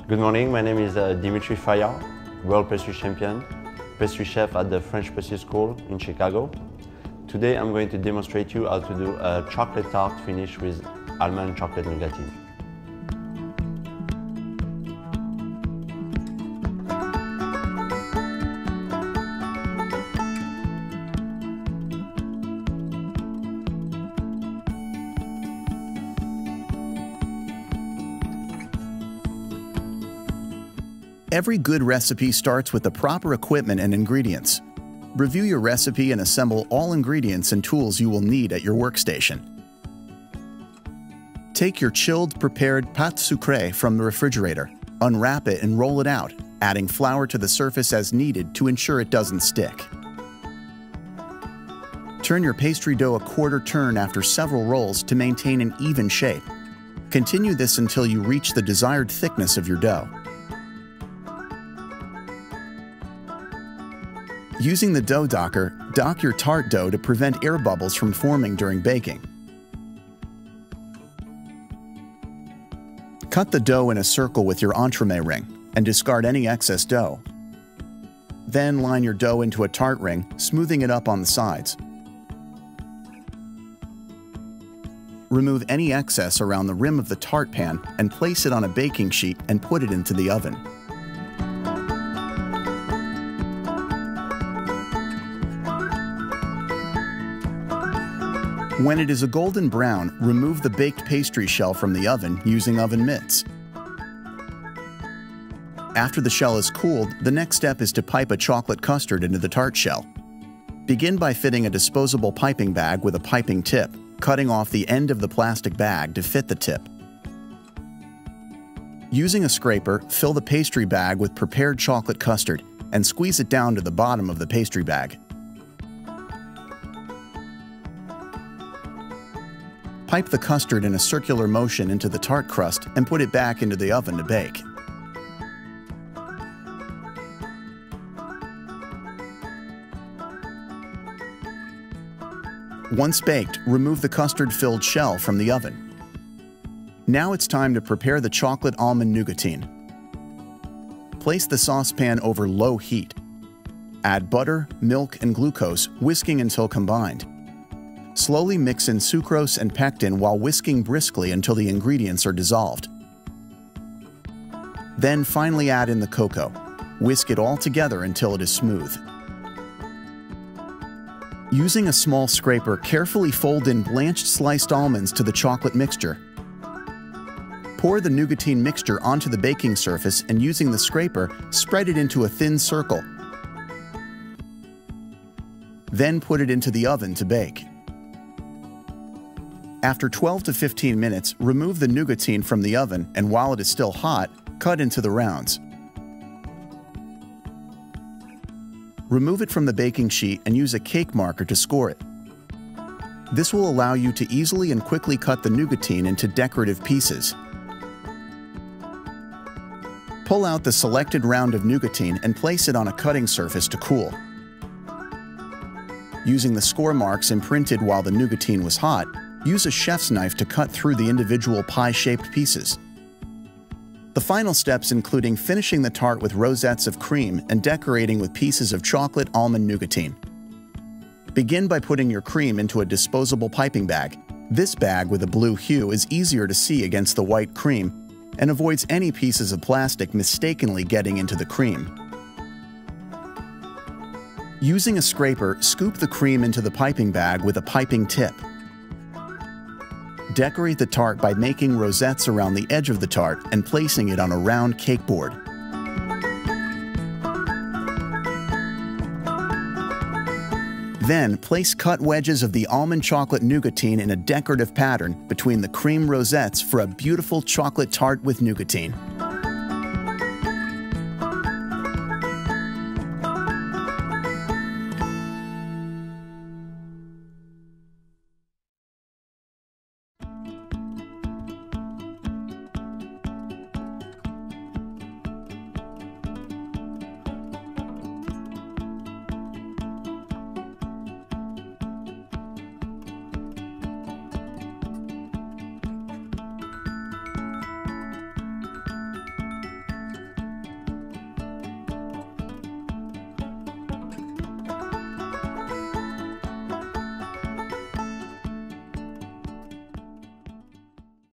Good morning, my name is Dimitri Fayard, World Pastry Champion, pastry chef at the French Pastry School in Chicago. Today I'm going to demonstrate you how to do a chocolate tart finish with almond chocolate nougatine. Every good recipe starts with the proper equipment and ingredients. Review your recipe and assemble all ingredients and tools you will need at your workstation. Take your chilled, prepared pâte sucrée from the refrigerator, unwrap it and roll it out, adding flour to the surface as needed to ensure it doesn't stick. Turn your pastry dough a quarter turn after several rolls to maintain an even shape. Continue this until you reach the desired thickness of your dough. Using the dough docker, dock your tart dough to prevent air bubbles from forming during baking. Cut the dough in a circle with your entremet ring and discard any excess dough. Then line your dough into a tart ring, smoothing it up on the sides. Remove any excess around the rim of the tart pan and place it on a baking sheet and put it into the oven. When it is a golden brown, remove the baked pastry shell from the oven using oven mitts. After the shell is cooled, the next step is to pipe a chocolate custard into the tart shell. Begin by fitting a disposable piping bag with a piping tip, cutting off the end of the plastic bag to fit the tip. Using a scraper, fill the pastry bag with prepared chocolate custard and squeeze it down to the bottom of the pastry bag. Pipe the custard in a circular motion into the tart crust and put it back into the oven to bake. Once baked, remove the custard-filled shell from the oven. Now it's time to prepare the chocolate almond nougatine. Place the saucepan over low heat. Add butter, milk, and glucose, whisking until combined. Slowly mix in sucrose and pectin while whisking briskly until the ingredients are dissolved. Then finally add in the cocoa. Whisk it all together until it is smooth. Using a small scraper, carefully fold in blanched sliced almonds to the chocolate mixture. Pour the nougatine mixture onto the baking surface and using the scraper, spread it into a thin circle. Then put it into the oven to bake. After 12 to 15 minutes, remove the nougatine from the oven and while it is still hot, cut into the rounds. Remove it from the baking sheet and use a cake marker to score it. This will allow you to easily and quickly cut the nougatine into decorative pieces. Pull out the selected round of nougatine and place it on a cutting surface to cool. Using the score marks imprinted while the nougatine was hot, use a chef's knife to cut through the individual pie-shaped pieces. The final steps including finishing the tart with rosettes of cream and decorating with pieces of chocolate almond nougatine. Begin by putting your cream into a disposable piping bag. This bag with a blue hue is easier to see against the white cream and avoids any pieces of plastic mistakenly getting into the cream. Using a scraper, scoop the cream into the piping bag with a piping tip. Decorate the tart by making rosettes around the edge of the tart and placing it on a round cake board. Then, place cut wedges of the almond chocolate nougatine in a decorative pattern between the cream rosettes for a beautiful chocolate tart with nougatine.